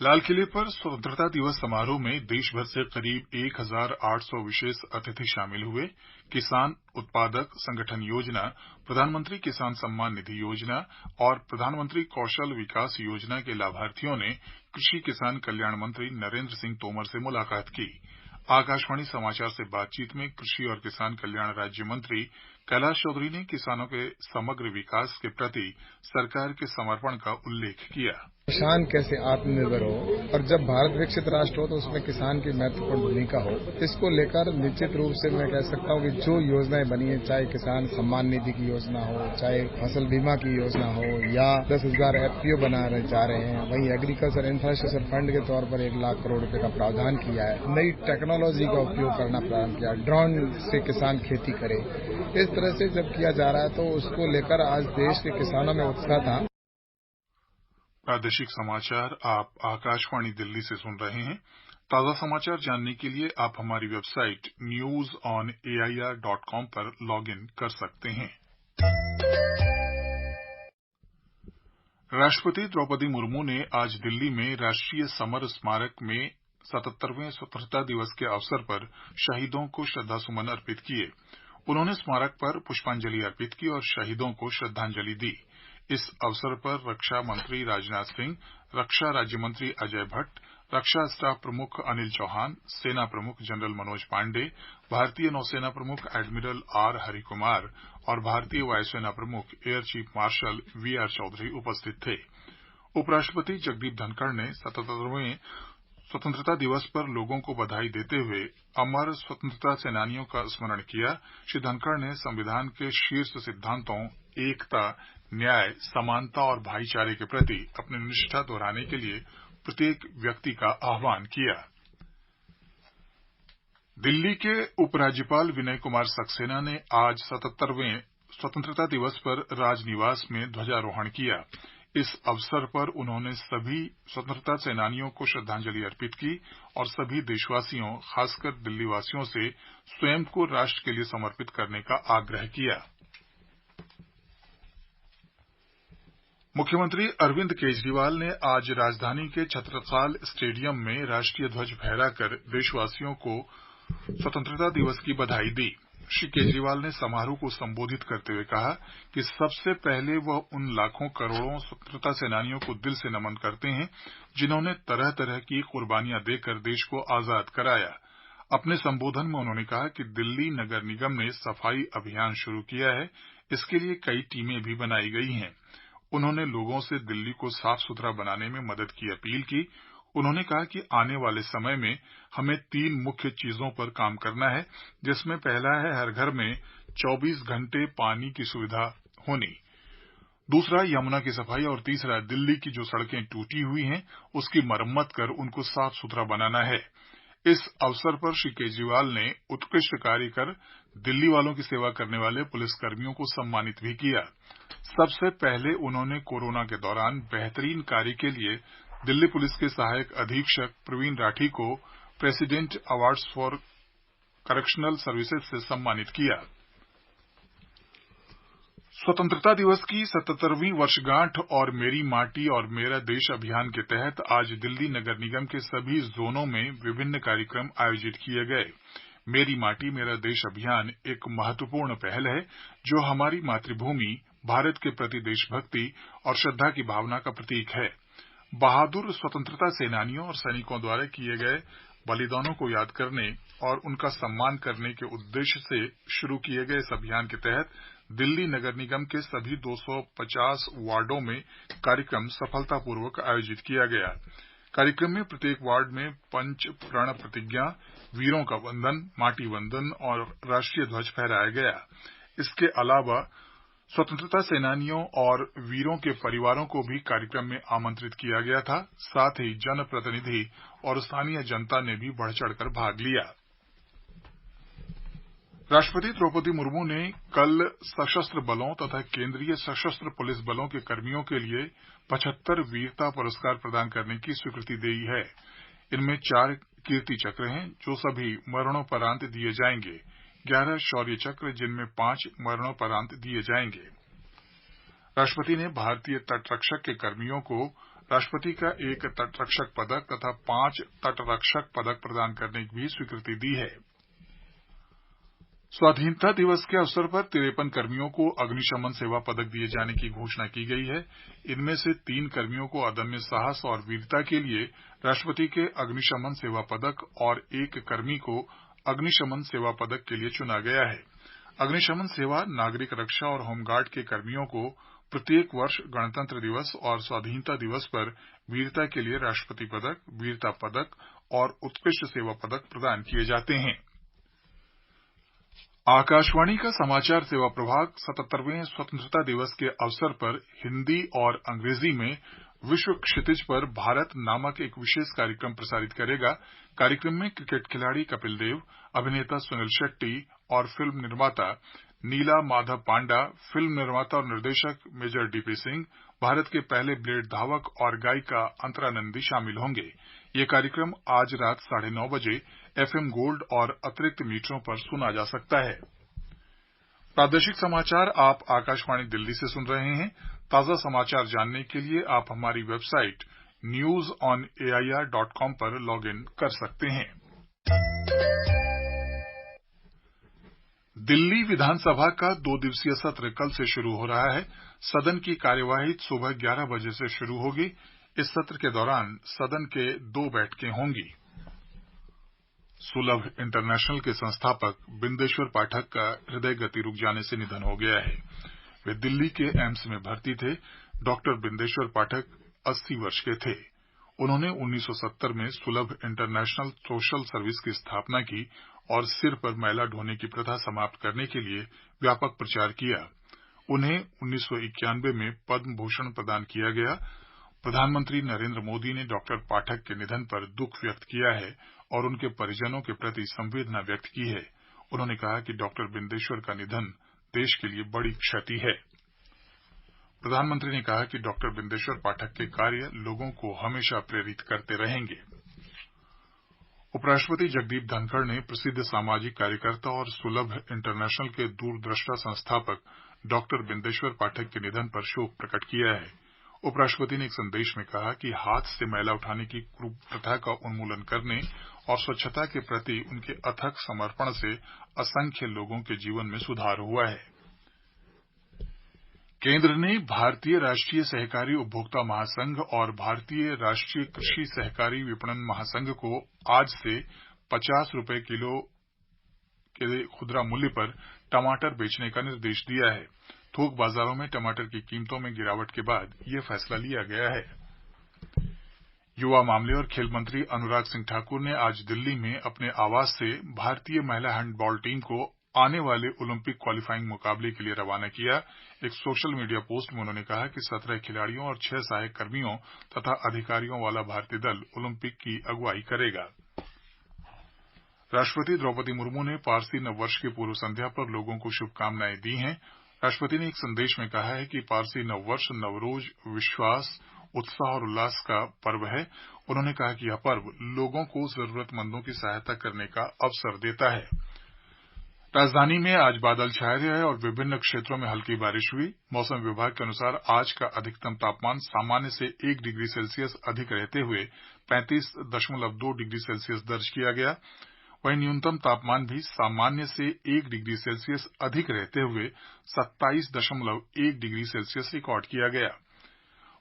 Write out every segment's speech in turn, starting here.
लाल किले पर स्वतंत्रता दिवस समारोह में देश भर से करीब 1,800 विशेष अतिथि शामिल हुए। किसान उत्पादक संगठन योजना, प्रधानमंत्री किसान सम्मान निधि योजना और प्रधानमंत्री कौशल विकास योजना के लाभार्थियों ने कृषि किसान कल्याण मंत्री नरेंद्र सिंह तोमर से मुलाकात की। आकाशवाणी समाचार से बातचीत में कृषि और किसान कल्याण राज्य मंत्री कैलाश चौधरी ने किसानों के समग्र विकास के प्रति सरकार के समर्पण का उल्लेख किया। किसान कैसे आत्मनिर्भर हो और जब भारत विकसित राष्ट्र हो तो उसमें किसान की महत्वपूर्ण भूमिका हो, इसको लेकर निश्चित रूप से मैं कह सकता हूं कि जो योजनाएं बनी है, चाहे किसान सम्मान निधि की योजना हो, चाहे फसल बीमा की योजना हो या 10,000 एफपीओ बनाने जा रहे हैं, वहीं एग्रीकल्चर इंफ्रास्ट्रक्चर फंड के तौर पर 1 लाख करोड़ रुपए का प्रावधान किया है, नई टेक्नोलॉजी का उपयोग करना प्रारंभ किया, ड्रोन से किसान खेती करे। इस तरह से जब किया जा रहा है तो उसको लेकर आज देश के किसानों में उत्साह था। प्रादेशिक समाचार आप आकाशवाणी दिल्ली से सुन रहे हैं। ताजा समाचार जानने के लिए आप हमारी वेबसाइट newsonair.com पर लॉग इन कर सकते हैं। राष्ट्रपति द्रौपदी मुर्मू ने आज दिल्ली में राष्ट्रीय समर स्मारक में 77वें स्वतंत्रता दिवस के अवसर पर शहीदों को श्रद्धासुमन अर्पित किए। उन्होंने स्मारक पर पुष्पांजलि अर्पित की और शहीदों को श्रद्धांजलि दी। इस अवसर पर रक्षा मंत्री राजनाथ सिंह, रक्षा राज्य मंत्री अजय भट्ट, रक्षा स्टाफ प्रमुख अनिल चौहान, सेना प्रमुख जनरल मनोज पांडे, भारतीय नौसेना प्रमुख एडमिरल आर हरिकुमार और भारतीय वायुसेना प्रमुख air chief marshal VR Chaudhary उपस्थित थे। उपराष्ट्रपति जगदीप धनखड़ ने 77वें स्वतंत्रता दिवस पर लोगों को बधाई देते हुए अमर स्वतंत्रता सेनानियों का स्मरण किया। श्री धनखड़ ने संविधान के शीर्ष सिद्धांतों एकता, न्याय, समानता और भाईचारे के प्रति अपनी निष्ठा दोहराने के लिए प्रत्येक व्यक्ति का आह्वान किया। दिल्ली के उपराज्यपाल विनय कुमार सक्सेना ने आज 77वें स्वतंत्रता दिवस पर राजनिवास में ध्वजारोहण किया। इस अवसर पर उन्होंने सभी स्वतंत्रता सेनानियों को श्रद्धांजलि अर्पित की और सभी देशवासियों, खासकर दिल्लीवासियों से स्वयं को राष्ट्र के लिए समर्पित करने का आग्रह किया। मुख्यमंत्री अरविंद केजरीवाल ने आज राजधानी के छत्रसाल स्टेडियम में राष्ट्रीय ध्वज फहराकर देशवासियों को स्वतंत्रता दिवस की बधाई दी। श्री केजरीवाल ने समारोह को संबोधित करते हुए कहा कि सबसे पहले वह उन लाखों करोड़ों स्वतंत्रता सेनानियों को दिल से नमन करते हैं जिन्होंने तरह तरह की कुर्बानियां देकर देश को आजाद कराया। अपने संबोधन में उन्होंने कहा कि दिल्ली नगर निगम ने सफाई अभियान शुरू किया है, इसके लिए कई टीमें भी बनाई गई हैं। उन्होंने लोगों से दिल्ली को साफ सुथरा बनाने में मदद की अपील की। उन्होंने कहा कि आने वाले समय में हमें 3 मुख्य चीजों पर काम करना है, जिसमें पहला है हर घर में 24 घंटे पानी की सुविधा होनी, दूसरा यमुना की सफाई और तीसरा दिल्ली की जो सड़कें टूटी हुई हैं उसकी मरम्मत कर उनको साफ सुथरा बनाना है। इस अवसर पर श्री केजरीवाल ने उत्कृष्ट कार्य कर दिल्ली वालों की सेवा करने वाले पुलिसकर्मियों को सम्मानित भी किया। सबसे पहले उन्होंने कोरोना के दौरान बेहतरीन कार्य के लिए दिल्ली पुलिस के सहायक अधीक्षक प्रवीण राठी को president awards for correctional services से सम्मानित किया। स्वतंत्रता दिवस की 77वीं वर्षगांठ और मेरी माटी और मेरा देश अभियान के तहत आज दिल्ली नगर निगम के सभी जोनों में विभिन्न कार्यक्रम आयोजित किए गए। मेरी माटी मेरा देश अभियान एक महत्वपूर्ण पहल है जो हमारी मातृभूमि भारत के प्रति देशभक्ति और श्रद्धा की भावना का प्रतीक है। बहादुर स्वतंत्रता सेनानियों और सैनिकों द्वारा किए गए बलिदानों को याद करने और उनका सम्मान करने के उद्देश्य से शुरू किए गए इस अभियान के तहत दिल्ली नगर निगम के सभी 250 वार्डों में कार्यक्रम सफलतापूर्वक आयोजित किया गया। कार्यक्रम में प्रत्येक वार्ड में पंच प्रण प्रतिज्ञा, वीरों का वंदन, माटी वंदन और राष्ट्रीय ध्वज फहराया गया। इसके अलावा स्वतंत्रता सेनानियों और वीरों के परिवारों को भी कार्यक्रम में आमंत्रित किया गया था। साथ ही जनप्रतिनिधि और स्थानीय जनता ने भी बढ़ चढ़कर भाग लिया। राष्ट्रपति द्रौपदी मुर्मू ने कल सशस्त्र बलों तथा केंद्रीय सशस्त्र पुलिस बलों के कर्मियों के लिए 75 वीरता पुरस्कार प्रदान करने की स्वीकृति दी है। इनमें 4 कीर्ति चक्र हैं जो सभी मरणोपरांत दिए जाएंगे, 11 शौर्य चक्र जिनमें 5 मरणोपरांत दिए जाएंगे। राष्ट्रपति ने भारतीय तटरक्षक के कर्मियों को राष्ट्रपति का एक तटरक्षक पदक तथा 5 तटरक्षक पदक प्रदान करने की भी स्वीकृति दी है। स्वाधीनता दिवस के अवसर पर 53 कर्मियों को अग्निशमन सेवा पदक दिए जाने की घोषणा की गई है। इनमें से 3 कर्मियों को अदम्य साहस और वीरता के लिए राष्ट्रपति के अग्निशमन सेवा पदक और 1 कर्मी को अग्निशमन सेवा पदक के लिए चुना गया है। अग्निशमन सेवा, नागरिक रक्षा और होमगार्ड के कर्मियों को प्रत्येक वर्ष गणतंत्र दिवस और स्वाधीनता दिवस पर वीरता के लिए राष्ट्रपति पदक, वीरता पदक और उत्कृष्ट सेवा पदक प्रदान किए जाते हैं। आकाशवाणी का समाचार सेवा प्रभाग 77वें स्वतंत्रता दिवस के अवसर पर हिंदी और अंग्रेजी में विश्व क्षितिज पर भारत नामक एक विशेष कार्यक्रम प्रसारित करेगा। कार्यक्रम में क्रिकेट खिलाड़ी कपिल देव, अभिनेता सुनील शेट्टी और फिल्म निर्माता नीला माधव पांडा, फिल्म निर्माता और निर्देशक मेजर डीपी सिंह, भारत के पहले ब्लेड धावक और गायिका अंतरा नंदी शामिल होंगे। ये कार्यक्रम आज रात 9:30 बजे एफएम गोल्ड और अतिरिक्त मीटरों पर सुना जा सकता है। प्रादेशिक समाचार आप आकाशवाणी दिल्ली से सुन रहे हैं। ताजा समाचार जानने के लिए आप हमारी वेबसाइट newsonair.com पर लॉगिन कर सकते हैं। दिल्ली विधानसभा का 2 दिवसीय सत्र कल से शुरू हो रहा है। सदन की कार्यवाही सुबह 11 बजे से शुरू होगी। इस सत्र के दौरान सदन के 2 बैठकें होंगी। सुलभ इंटरनेशनल के संस्थापक बिंदेश्वर पाठक का हृदय गति रुक जाने से निधन हो गया है। वे दिल्ली के एम्स में भर्ती थे। डॉक्टर बिंदेश्वर पाठक 80 वर्ष के थे। उन्होंने 1970 में सुलभ इंटरनेशनल सोशल सर्विस की स्थापना की और सिर पर मैला ढोने की प्रथा समाप्त करने के लिए व्यापक प्रचार किया। उन्हें 1991 में पद्म भूषण प्रदान किया गया। प्रधानमंत्री नरेंद्र मोदी ने डॉक्टर पाठक के निधन पर दुख व्यक्त किया है और उनके परिजनों के प्रति संवेदना व्यक्त की है। उन्होंने कहा कि डॉक्टर बिंदेश्वर का निधन देश के लिए बड़ी क्षति है। प्रधानमंत्री ने कहा कि डॉक्टर बिंदेश्वर पाठक के कार्य लोगों को हमेशा प्रेरित करते रहेंगे। उपराष्ट्रपति जगदीप धनखड़ ने प्रसिद्ध सामाजिक कार्यकर्ता और सुलभ इंटरनेशनल के दूरदृष्टा संस्थापक डॉक्टर बिंदेश्वर पाठक के निधन पर शोक प्रकट किया है। उपराष्ट्रपति ने एक संदेश में कहा कि हाथ से मैला उठाने की कुप्रथा का उन्मूलन करने और स्वच्छता के प्रति उनके अथक समर्पण से असंख्य लोगों के जीवन में सुधार हुआ है। केंद्र ने भारतीय राष्ट्रीय सहकारी उपभोक्ता महासंघ और भारतीय राष्ट्रीय कृषि सहकारी विपणन महासंघ को आज से 50 रुपए किलो के खुदरा मूल्य पर टमाटर बेचने का निर्देश दिया है। थोक बाजारों में टमाटर की कीमतों में गिरावट के बाद यह फैसला लिया गया है। युवा मामले और खेल मंत्री अनुराग सिंह ठाकुर ने आज दिल्ली में अपने आवास से भारतीय महिला हैंडबॉल टीम को आने वाले ओलंपिक क्वालिफाइंग मुकाबले के लिए रवाना किया। एक सोशल मीडिया पोस्ट में उन्होंने कहा कि 17 खिलाड़ियों और 6 सहायक कर्मियों तथा अधिकारियों वाला भारतीय दल ओलंपिक की अगुवाई करेगा। राष्ट्रपति द्रौपदी मुर्मू ने पारसी नववर्ष की पूर्व संध्या पर लोगों को शुभकामनाएं दी हैं। राष्ट्रपति ने एक संदेश में कहा है कि पारसी नववर्ष नवरोज विश्वास, उत्साह और उल्लास का पर्व है। उन्होंने कहा कि यह पर्व लोगों को जरूरतमंदों की सहायता करने का अवसर देता है। राजधानी में आज बादल छाए रहे और विभिन्न क्षेत्रों में हल्की बारिश हुई। मौसम विभाग के अनुसार आज का अधिकतम तापमान सामान्य से 1 डिग्री सेल्सियस अधिक रहते हुए 35.2 डिग्री सेल्सियस दर्ज किया गया। वहीं न्यूनतम तापमान भी सामान्य से 1 डिग्री सेल्सियस अधिक रहते हुए 27.1 डिग्री सेल्सियस रिकॉर्ड किया गया।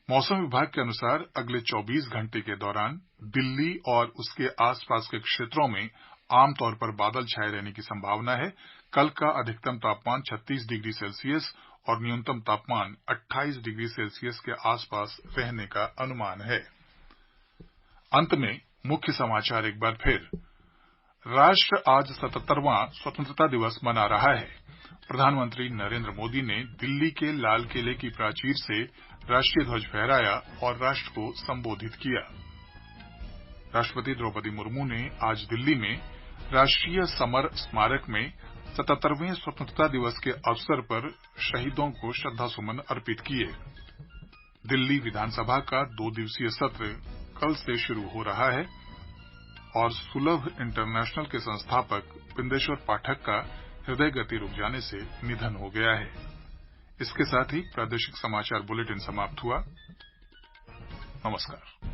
मौसम विभाग के अनुसार अगले 24 घंटे के दौरान दिल्ली और उसके आसपास के क्षेत्रों में आमतौर पर बादल छाए रहने की संभावना है। कल का अधिकतम तापमान 36 डिग्री सेल्सियस और न्यूनतम तापमान 28 डिग्री सेल्सियस के आसपास रहने का अनुमान है। अंत में मुख्य समाचार एक बार फिर। राष्ट्र आज 77वां स्वतंत्रता दिवस मना रहा है। प्रधानमंत्री नरेंद्र मोदी ने दिल्ली के लाल किले की प्राचीर से राष्ट्रीय ध्वज फहराया और राष्ट्र को संबोधित किया। राष्ट्रपति द्रौपदी मुर्मू ने आज दिल्ली में राष्ट्रीय समर स्मारक में 77वें स्वतंत्रता दिवस के अवसर पर शहीदों को श्रद्धासुमन अर्पित किए। दिल्ली विधानसभा का 2 दिवसीय सत्र कल से शुरू हो रहा है और सुलभ इंटरनेशनल के संस्थापक बिंदेश्वर पाठक का हृदय गति रुक जाने से निधन हो गया है। इसके साथ ही प्रादेशिक समाचार बुलेटिन समाप्त हुआ। नमस्कार।